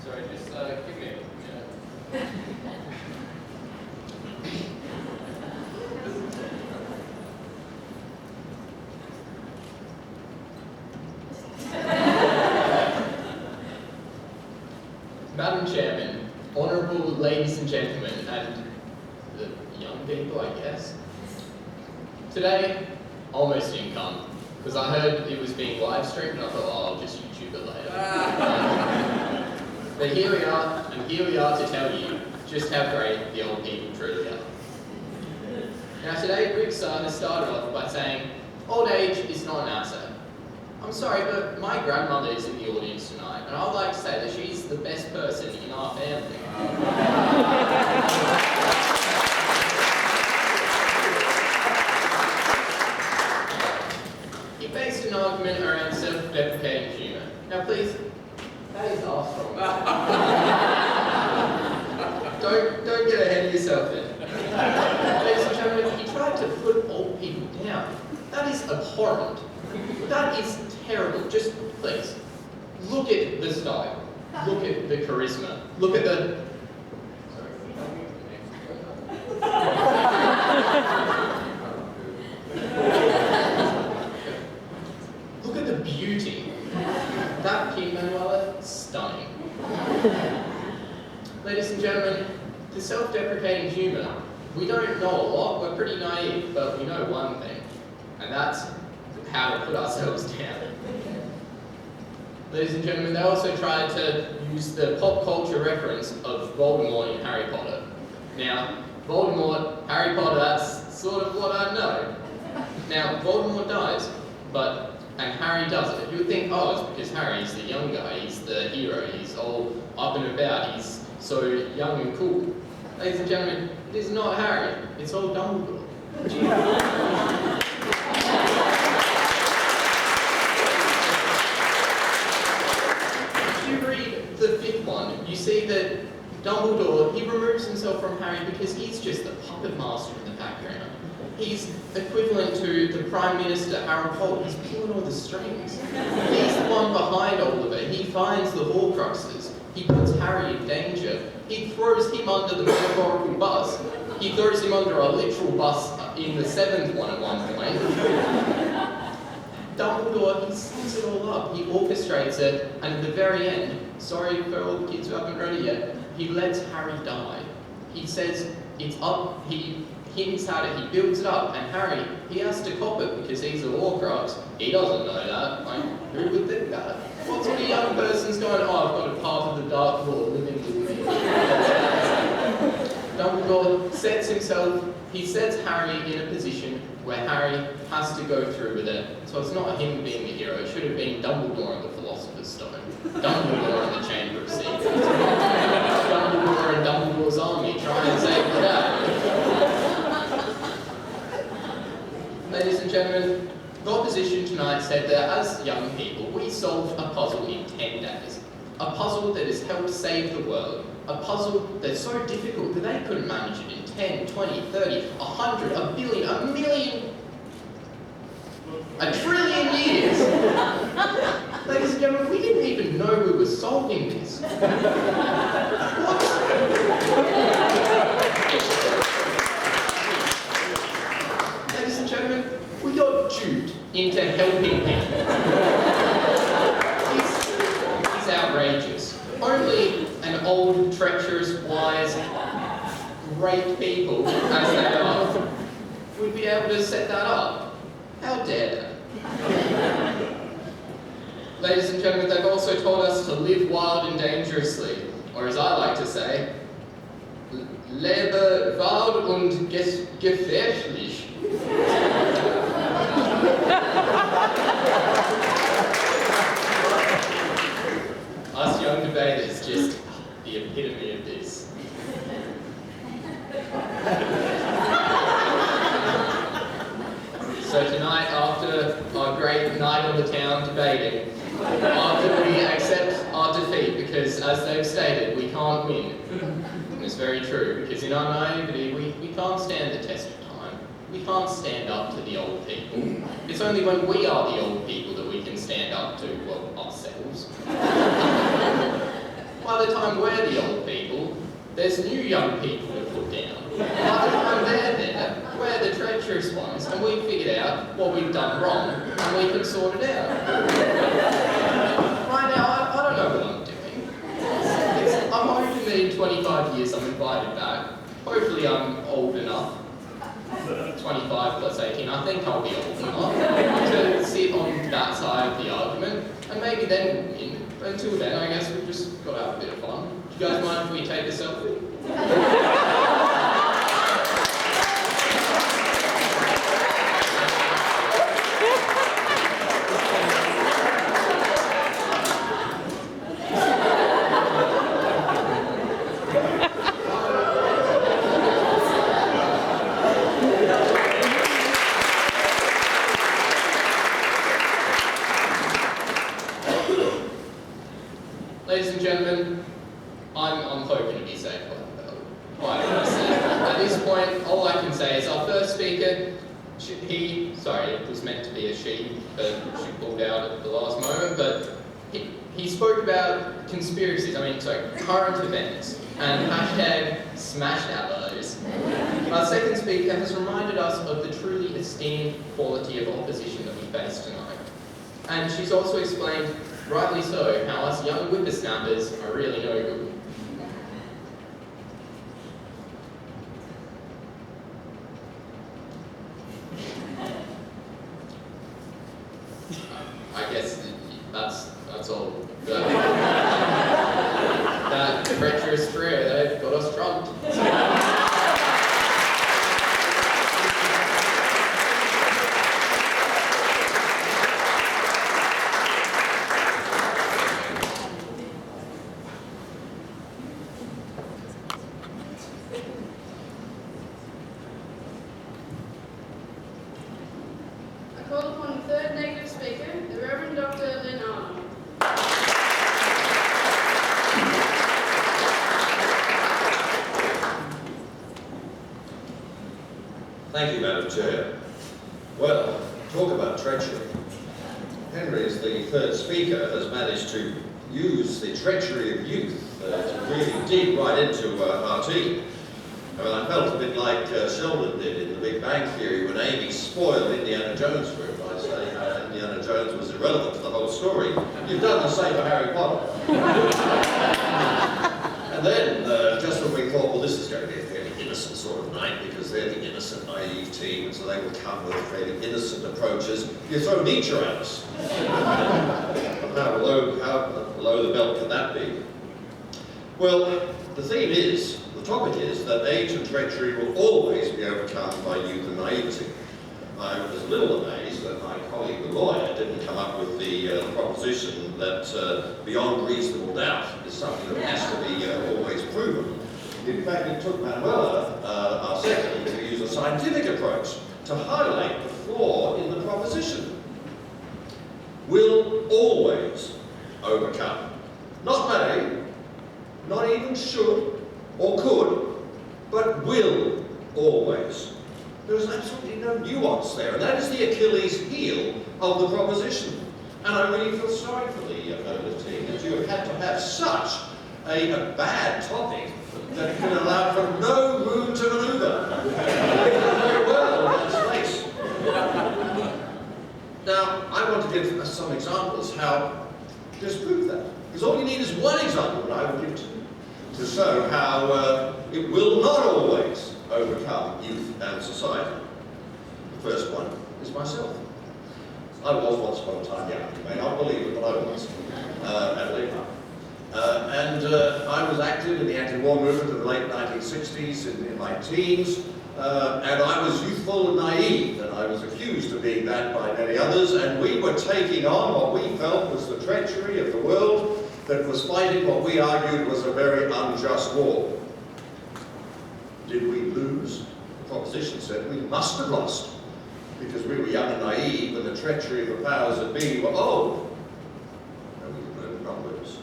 Sorry, just give me a minute.
Madam Chairman, honourable ladies and gentlemen, and the young people, I guess. Today, almost didn't come, because I heard it was being live streamed, and I thought, oh, I'll just YouTube it later. But here we are, and here we are to tell you just how great the old people truly are. Now today, Rick Sarre has started off by saying, old age is not an asset. I'm sorry, but my grandmother is in the audience tonight, and I'd like to say that she's the best person in our family. He based an argument around self-deprecating humour. Now please, that is our strong. Don't get ahead of yourself then. Ladies and gentlemen, he tried to put old people down. That is abhorrent. That is terrible. Just please, look at the style. Look at the charisma. Look at the... Look at the beauty. That pin, Manuela, stunning. Ladies and gentlemen, the self-deprecating humour. We don't know a lot, we're pretty naive, but we know one thing, and that's how to put ourselves down. Ladies and gentlemen, they also tried to use the pop culture reference of Voldemort in Harry Potter. Now, Voldemort, Harry Potter, that's sort of what I know. Now, Voldemort dies, and Harry does it. You would think, oh, it's because Harry's the young guy, he's the hero, he's all up and about, he's so young and cool. Ladies and gentlemen, it is not Harry, it's old Dumbledore. If you read the fifth one, you see that Dumbledore, he removes himself from Harry because he's just the puppet master in the background. He's equivalent to the Prime Minister, Harold Holt. He's pulling all the strings. He's the one behind all of it. He finds the Horcruxes. He puts Harry in danger. He throws him under the metaphorical bus. He throws him under a literal bus in the seventh one at one point. Dumbledore, he sets it all up. He orchestrates it, and at the very end, sorry for all the kids who haven't read it yet, he lets Harry die. He says it's up. He hints at it, he builds it up, and Harry, he has to cop it because he's a Horcrux. He doesn't know that. Like, who would think that? What sort of young person's going, oh, I've got a part of the Dark Lord living with me? Dumbledore sets himself, he sets Harry in a position where Harry has to go through with it. So it's not him being the hero, it should have been Dumbledore and the Philosopher's Stone. Dumbledore and the Chamber of Secrets. Dumbledore and Dumbledore's army try and save the day. Ladies and gentlemen, the opposition tonight said that as young people, we solved a puzzle in 10 days. A puzzle that has helped save the world. A puzzle that's so difficult that they couldn't manage it in 10, 20, 30, 100, a billion, a million, a trillion years. Ladies and gentlemen, we didn't even know we were solving this. What? Ladies and gentlemen, we got duped into helping people. It's outrageous. Only an old, treacherous, wise, great people, as they are, would be able to set that up. How dare they? Ladies and gentlemen, they've also told us to live wild and dangerously, or as I like to say, lebe wild und gefährlich. Us young debaters, just the epitome of this. So tonight, after our great night on the town debating, after we accept our defeat, because as they've stated, we can't win. And it's very true, because in our naivety, we can't stand the test of time. We can't stand up to the old people. It's only when we are the old people that we can stand up to, well, ourselves. By the time we're the old people, there's new young people to put down. By the time they're there, we're the treacherous ones, and we've figured out what we've done wrong, and we can sort it out. Right now, I don't know what I'm doing. I'm hoping that in 25 years I'm invited back. Hopefully I'm old enough. 25 plus 18, I think I'll be old enough to sit on that side of the argument, and maybe then we'll win. But until then, I guess we've just got to have a bit of fun. Do you guys mind if we take a selfie? Ladies and gentlemen, I'm hoping to be safe by the bell. Quite honestly. At this point, all I can say is our first speaker, it was meant to be a she, but she pulled out at the last moment, but he spoke about conspiracies, current events, and hashtag smashed allies. Our second speaker has reminded us of the truly esteemed quality of opposition that we face tonight. And she's also explained, rightly so, how us young whippersnappers are really no good. I guess that's all. That treacherous trio, they've got us trumped.
I call upon the third negative speaker, the Reverend Dr. Lynn Arnold.
Thank you, Madam Chair. Well, talk about treachery. Henry, as the third speaker, has managed to use the treachery of youth to really dig right into our team. I felt a bit like Sheldon did in The Big Bang Theory when Amy spoiled Indiana Jones for him by saying Indiana Jones was irrelevant to the whole story. You've done the same for Harry Potter. And then, just when we thought, well, this is going to be a fairly innocent sort of night because they're the innocent, naive team, and so they will come with fairly innocent approaches. You throw Nietzsche at us. How below the belt can that be? Well, the topic is that age and treachery will always be overcome by youth and naivety. I was a little amazed that my colleague, the lawyer, didn't come up with the proposition that beyond reasonable doubt is something that has to be always proven. In fact, it took Manuela, our second, to use a scientific approach to highlight the flaw in the proposition. Will always overcome. Not may, not even should or could, but will always. There's absolutely no nuance there, and that is the Achilles heel of the proposition. And I really feel sorry for the team that you have had to have such a bad topic that can allow for no room to manoeuvre. Very well in that space. Now, I want to give some examples how to disprove that. Because all you need is one example that I will give to show how it will not always overcome youth and society. The first one is myself. I was once upon a time young. You may not believe it, but I was at Lynn. I was active in the anti-war movement of the late 1960s, in my teens, and I was youthful and naive, and I was accused of being that by many others, and we were taking on what we felt was the treachery of the world that was fighting what we argued was a very unjust war. Did we lose? The proposition said we must have lost, because we were young and naive, and the treachery of the powers that be were old. And we did not lose.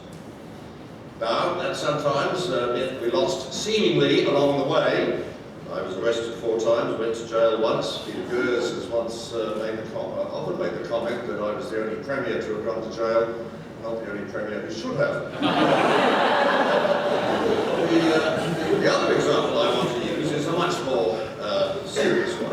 Now, that sometimes meant we lost seemingly along the way. I was arrested 4 times, went to jail once. Peter Gers has once often made the comment that I was the only premier to have gone to jail, not the only premier who should have. The other example I want to use is a much more serious one.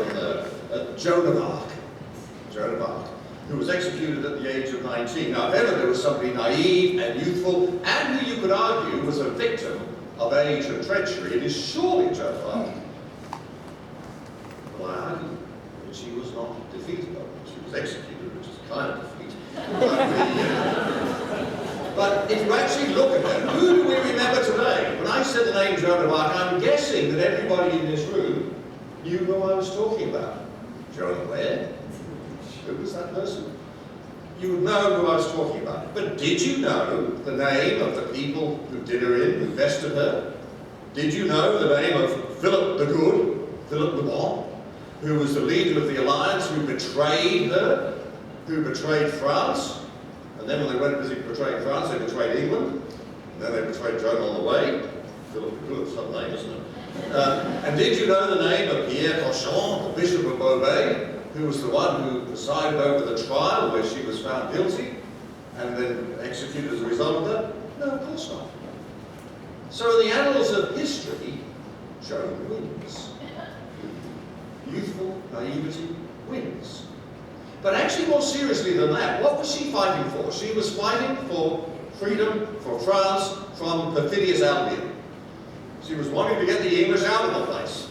Joan of Arc, who was executed at the age of 19. Now, if ever there was somebody naive and youthful, and who you could argue was a victim of age and treachery, it is surely Joan of Arc. Well, I argue that she was not defeated. She was executed, which is a kind of defeat. But if you actually look at her, who do we remember today? When I said the name Joan of Arc, I'm guessing that everybody in this room knew who I was talking about. Joan where? Who was that person? You would know who I was talking about. But did you know the name of the people who did her in, who vested her? Did you know the name of Philip the Good, Philip the Bon, who was the leader of the alliance, who betrayed her, who betrayed France? And then when they went busy betraying France, they betrayed England. And then they betrayed Joan on the way. Philip the Good, some name, isn't it? And did you know the name of Pierre Cochon, the Bishop of Beauvais, who was the one who presided over the trial where she was found guilty and then executed as a result of that? No, of course not. So in the annals of history, Joan wins. Youthful naivety wins. But actually more seriously than that, what was she fighting for? She was fighting for freedom for France from perfidious Albion. She was wanting to get the English out of the place.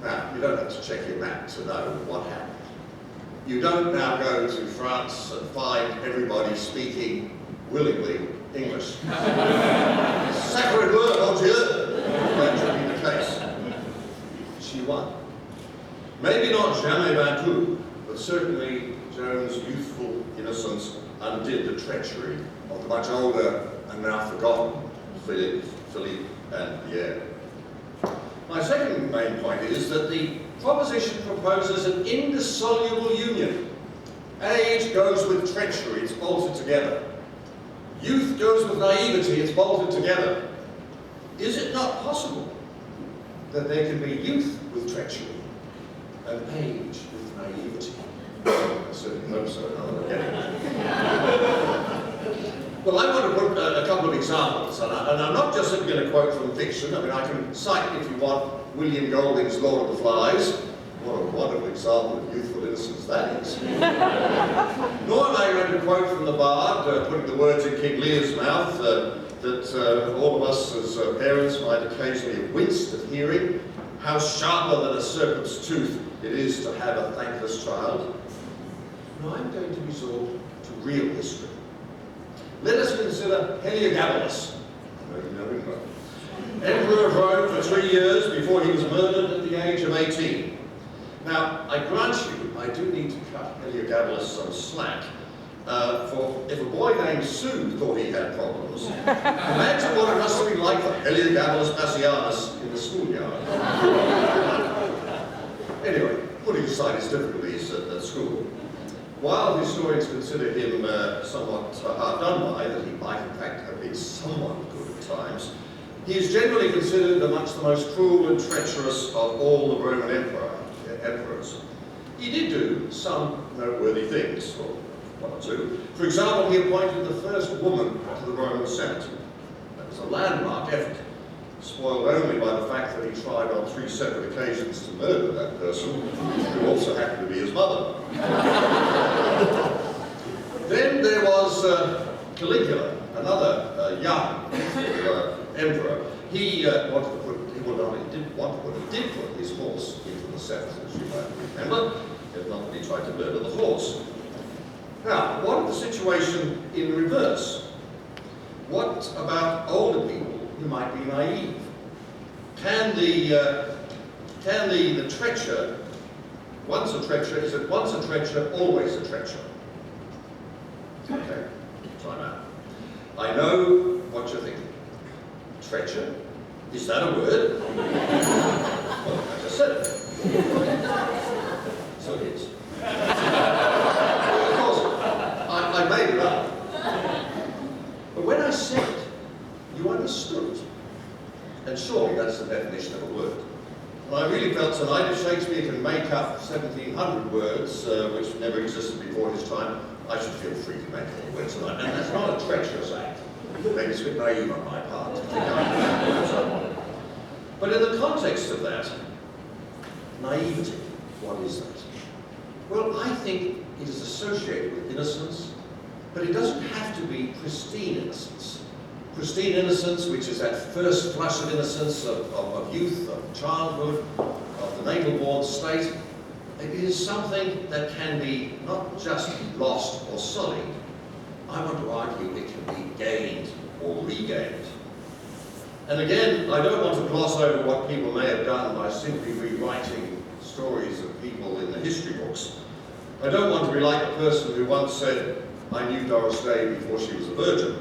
Now, you don't have to check your map to know what happened. You don't now go to France and find everybody speaking willingly English. Sacré word, mon Dieu! That should be the case. She won. Maybe not jamais vaincu, but certainly Joan's youthful innocence undid the treachery of the much older and now forgotten Philippe and Pierre. My second main point is that the proposition proposes an indissoluble union. Age goes with treachery, it's bolted together. Youth goes with naivety, it's bolted together. Is it not possible that there can be youth with treachery and age with naivety? I certainly hope so. No, I'm getting it. Well, I want to put a couple of examples, and I'm not just going to quote from fiction. I mean, I can cite, if you want, William Golding's Lord of the Flies. What a wonderful example of youthful innocence that is. Nor am I going to quote from the Bard, putting the words in King Lear's mouth, that all of us as parents might occasionally have winced at hearing, how sharper than a serpent's tooth it is to have a thankless child. And I'm going to resort to real history. Let us consider Heliogabalus. I know you know him well. Emperor of Rome for 3 years before he was murdered at the age of 18. Now, I grant you, I do need to cut Heliogabalus some slack. For if a boy named Sue thought he had problems, imagine what it must have been like for Heliogabalus Bassianus in the schoolyard. Anyway, putting aside his difficulties at school, while historians consider him somewhat hard done by, that he might in fact have been somewhat good at times, he is generally considered amongst the most cruel and treacherous of all the Roman emperors. He did do some noteworthy things, or one or two. For example, he appointed the first woman to the Roman Senate. That was a landmark effort, spoiled only by the fact that he tried on 3 separate occasions to murder that person, who also happened to be his mother. Then there was Caligula, another young emperor. He did put his horse into the Senate, as you might remember, if not that he tried to murder the horse. Now, what of the situation in reverse? What about older people who might be naive? Can the treacher, once a treacher, is it once a treacher, always a treacher? Okay, time out. I know what you're thinking. Treacher? Is that a word? Well, I just said it. So it is. Of course, I made it up. But when I said it, you understood it. And surely that's the definition of a word. And I really felt tonight if Shakespeare can make up 1,700 words, which never existed before his time, I should feel free to make any words tonight. And that's not a treacherous act. Maybe it's a bit naive on my part to think I can make words I want. But in the context of that, naivety, what is that? Well, I think it is associated with innocence, but it doesn't have to be pristine innocence. Pristine innocence, which is that first flush of innocence of youth, of childhood, of the navel-born state, it is something that can be not just lost or sullied. I want to argue it can be gained or regained. And again, I don't want to gloss over what people may have done by simply rewriting stories of people in the history books. I don't want to be like the person who once said, I knew Doris Day before she was a virgin.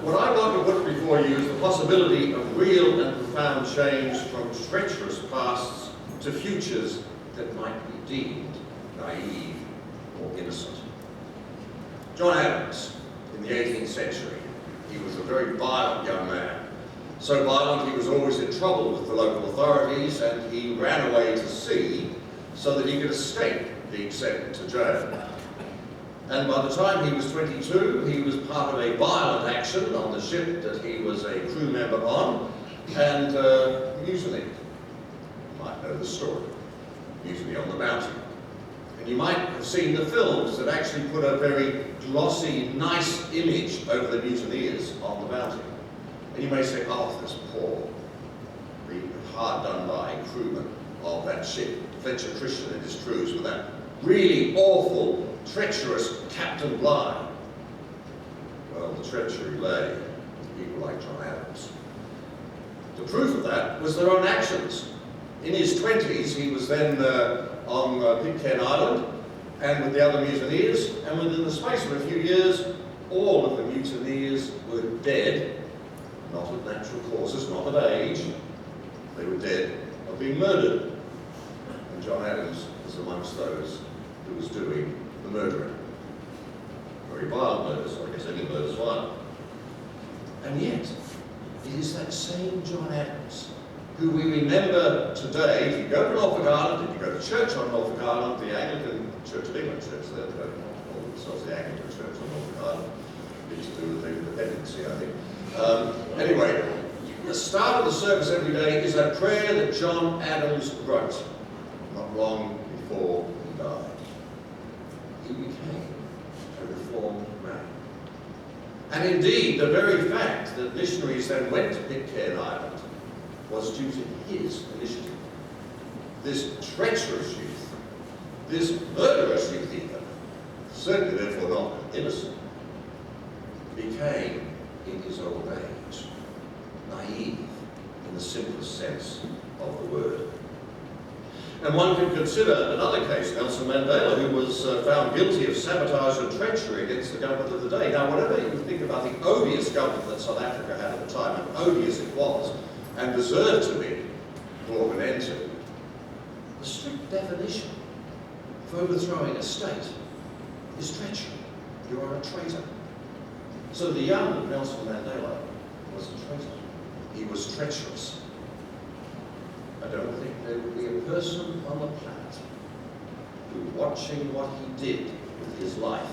What I want to put before you is the possibility of real and profound change from treacherous pasts to futures that might be deemed naive or innocent. John Adams, in the 18th century, he was a very violent young man. So violent he was always in trouble with the local authorities, and he ran away to sea so that he could escape being sent to jail. And by the time he was 22, he was part of a violent action on the ship that he was a crew member on, and mutiny. You might know the story. Mutiny on the Bounty. And you might have seen the films that actually put a very glossy, nice image over the mutineers on the Bounty. And you may say, oh, this poor, hard done by crewman of that ship, Fletcher Christian and his crews, with that really awful, treacherous Captain Bligh. Well, the treachery lay with people like John Adams. The proof of that was their own actions. In his 20s, he was then on Pitcairn Island, and with the other mutineers, and within the space of a few years, all of the mutineers were dead, not of natural causes, not of age. They were dead of being murdered. And John Adams was amongst those who was doing the murdering. Very violent murders, I guess any murder's violent. And yet, it is that same John Adams who we remember today. If you go to Norfolk Island, if you go to church on Norfolk Island, the Anglican Church of England Church, they call themselves the Anglican Church on Norfolk Island. It's to do with the dependency, I think. Anyway, the start of the service every day is a prayer that John Adams wrote not long before he died. He became a reformed man. And indeed, the very fact that missionaries then went to Pitcairn Island was due to his initiative. This treacherous youth, this murderous youth even, certainly therefore not innocent, became, in his old age, naive in the simplest sense of the word. And one can consider another case, Nelson Mandela, who was found guilty of sabotage and treachery against the government of the day. Now, whatever you think about the odious government that South Africa had at the time, and odious it was, and deserved to be brought an end to, the strict definition of overthrowing a state is treachery. You are a traitor. So the young Nelson Mandela was a traitor. He was treacherous. I don't think there would be a person on the planet who, watching what he did with his life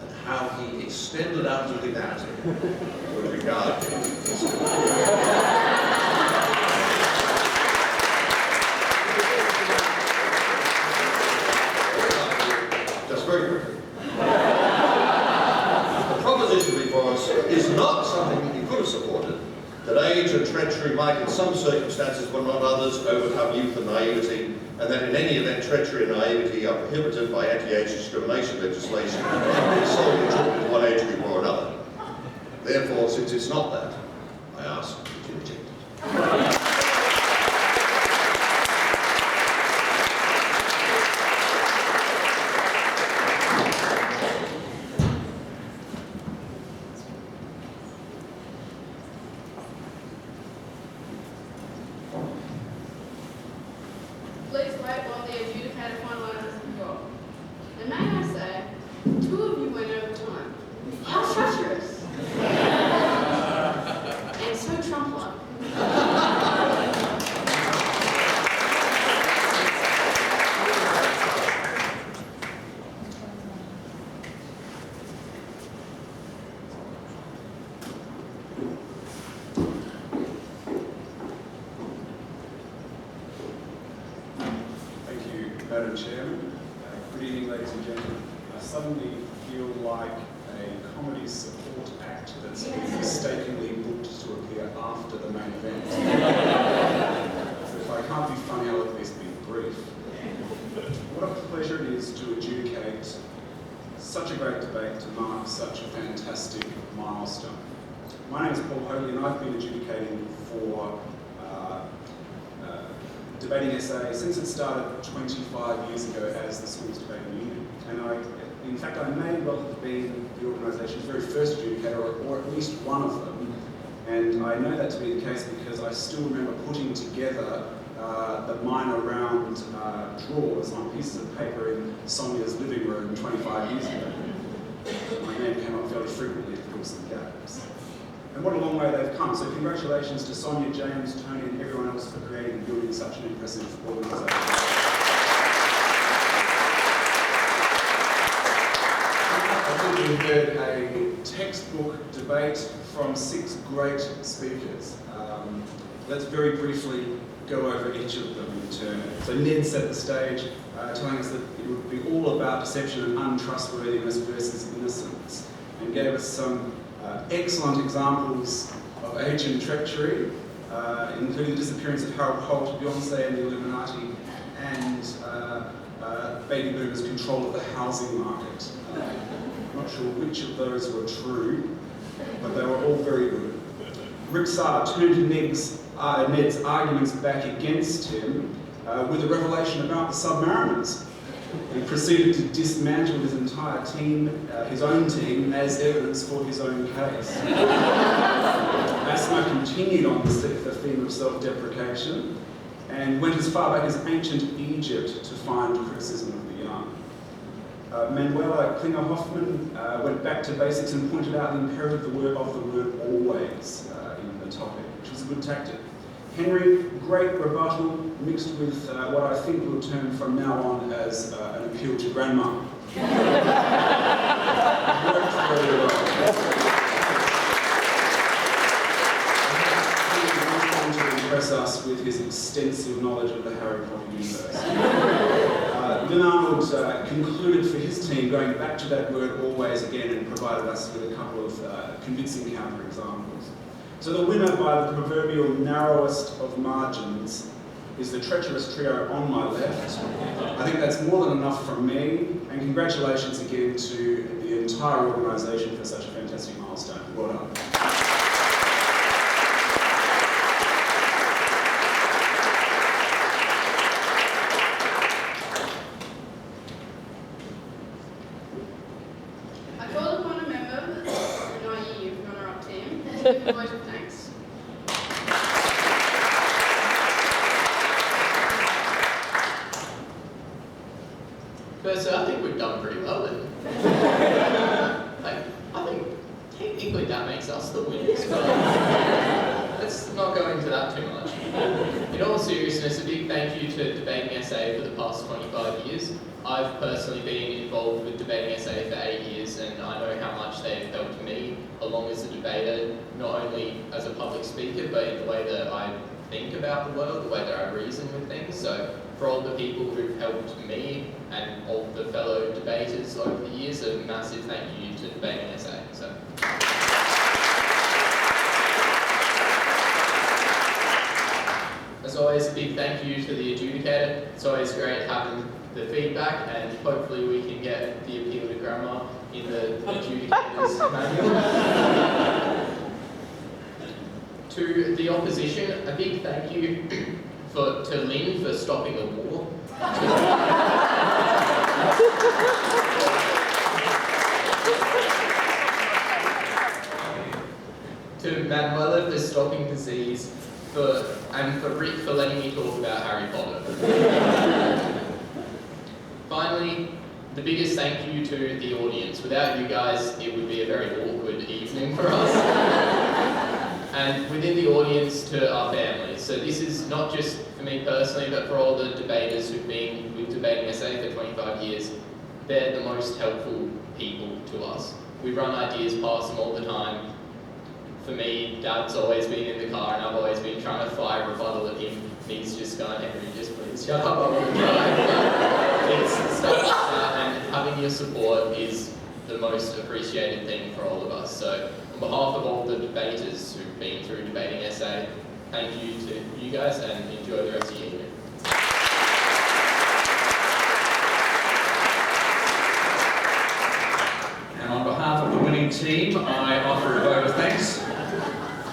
and how he extended out to humanity, would regard him as just very quickly. The proposition before us is not something that you could have supported, that age and treachery might in some circumstances, but not others, overcome youth and naivety, and that in any event treachery and naivety are prohibited by anti-age discrimination legislation, solely attributed to one age group or another. Therefore, since it's not that, I ask that you reject it.
Please wait while the adjudicator finalises the vote. And may I say, 2 of you went over time. How treacherous! And so Trump-like.
Madam Chairman. Good evening, ladies and gentlemen. I suddenly feel like a comedy support act that's been mistakenly booked to appear after the main event. So if I can't be funny, I'll at least be brief. What a pleasure it is to adjudicate such a great debate to mark such a fantastic milestone. My name is Paul Hoadley, and I've been adjudicating for debating SA since it started 25 years ago as the Schools Debating Union. And in fact, I may well have been the organisation's very first adjudicator, or at least one of them. And I know that to be the case because I still remember putting together the minor round drawers on pieces of paper in Sonia's living room 25 years ago. My name came up fairly frequently at course of games. And what a long way they've come. So congratulations to Sonia, James, Tony and everyone else for creating and building such an impressive organisation. I think we heard a textbook debate from 6 great speakers. Let's very briefly go over each of them in turn. So Ned set the stage, telling us that it would be all about deception and untrustworthiness versus innocence, and gave us some excellent examples of age and treachery, including the disappearance of Harold Holt, Beyonce and the Illuminati, and baby boomers' control of the housing market. I'm not sure which of those were true, but they were all very good. Rick Sarre turned Ned's arguments back against him with a revelation about the Submariners. He proceeded to dismantle his entire team, his own team, as evidence for his own case. Aasma continued on the theme of self-deprecation and went as far back as ancient Egypt to find criticism of the young. Manuela Klingler-Hoffmann went back to basics and pointed out the imperative of the word always in the topic, which was a good tactic. Henry, great rebuttal mixed with what I think we'll term from now on as an appeal to grandma. Worked very well. He went on to impress us with his extensive knowledge of the Harry Potter universe. Lynn Arnold concluded for his team, going back to that word always again, and provided us with a couple of convincing counter-examples. So the winner by the proverbial narrowest of margins is the treacherous trio on my left. I think that's more than enough from me, and congratulations again to the entire organisation for such a fantastic milestone. Well done.
I call upon a member of the NIU runner-up team to give a vote of thanks.
Firstly, I think we've done pretty well then. I think technically that makes us the winners, but let's not go into that too much. In all seriousness, a big thank you to Debating SA for the past 25 years. I've personally been involved with Debating SA for 8 years, and I know how much they've helped me along as a debater, not only as a public speaker, but in the way that I think about the world, the way that I reason with things. So for all the people who've helped me and all the fellow debaters over the years, a massive thank you to Debating SA. So. As always, a big thank you to the adjudicator. It's always great having the feedback, and hopefully we can get the appeal to grammar in the adjudicator's manual. To the opposition, a big thank you to Lynn for stopping the war. To Manuela for stopping disease, and for Rick for letting me talk about Harry Potter. Finally, the biggest thank you to the audience. Without you guys, it would be a very awkward evening for us. And within the audience, to our families. So this is not just for me personally, but for all the debaters who've been with Debating SA for 25 years. They're the most helpful people to us. We run ideas past them all the time. For me, Dad's always been in the car, and I've always been trying to fire rebuttal at him. He's just going, Henry, just please shut up, I want to drive. It's stuff like that, and having your support is the most appreciated thing for all of us. So on behalf of all the debaters who've been through Debating SA, thank you to you guys, and enjoy the rest of your evening.
And on behalf of the winning team, I offer a vote of thanks.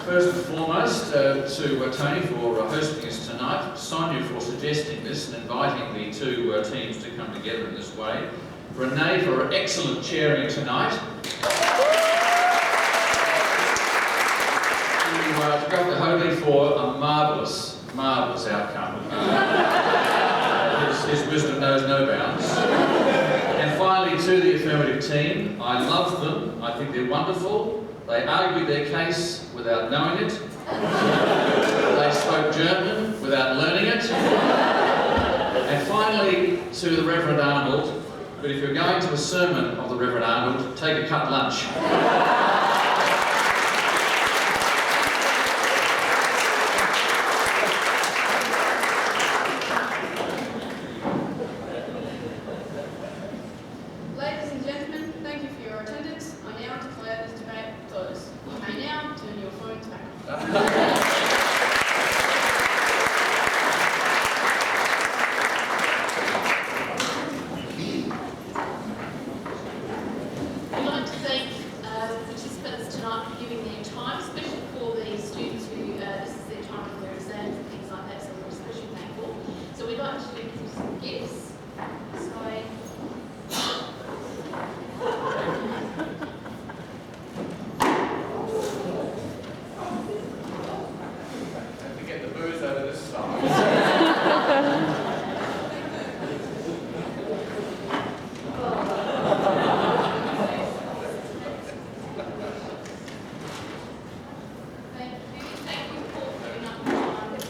First and foremost, to Tony for hosting us tonight, Sonia for suggesting this and inviting the two teams to come together in this way, Renee for excellent chairing tonight, to Dr. Hoadley for a marvellous outcome. His wisdom knows no bounds. And finally, to the affirmative team, I love them, I think they're wonderful. They argued their case without knowing it. They spoke German without learning it. And finally, to the Reverend Arnold, but if you're going to a sermon of the Reverend Arnold, take a cut lunch.
Ladies and gentlemen, thank you for your attendance. I now declare this debate closed. You may now turn your phones back on.
We'd like to thank participants tonight for giving their time, especially for the students who this is their time for their exams and things like that, so we're especially thankful. So we'd like to do some gifts. So
Don't forget the booze over this side.
thank you for putting up the time as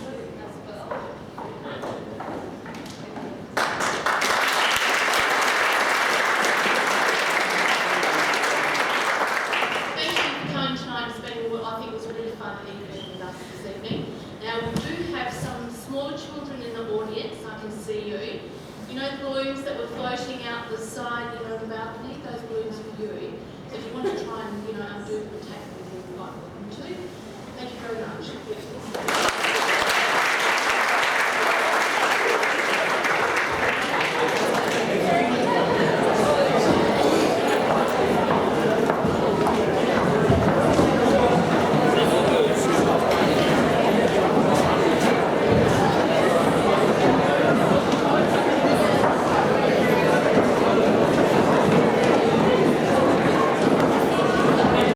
well. Thank you for coming tonight and spending what I think was a really fun evening with us this evening. Now we do have some smaller children in the audience, I can see you. You know the balloons that were floating out the side, you know, of the balcony? Those balloons for you. So if you want to try and, you know, undo the tape, you're quite welcome to. Thank you very much.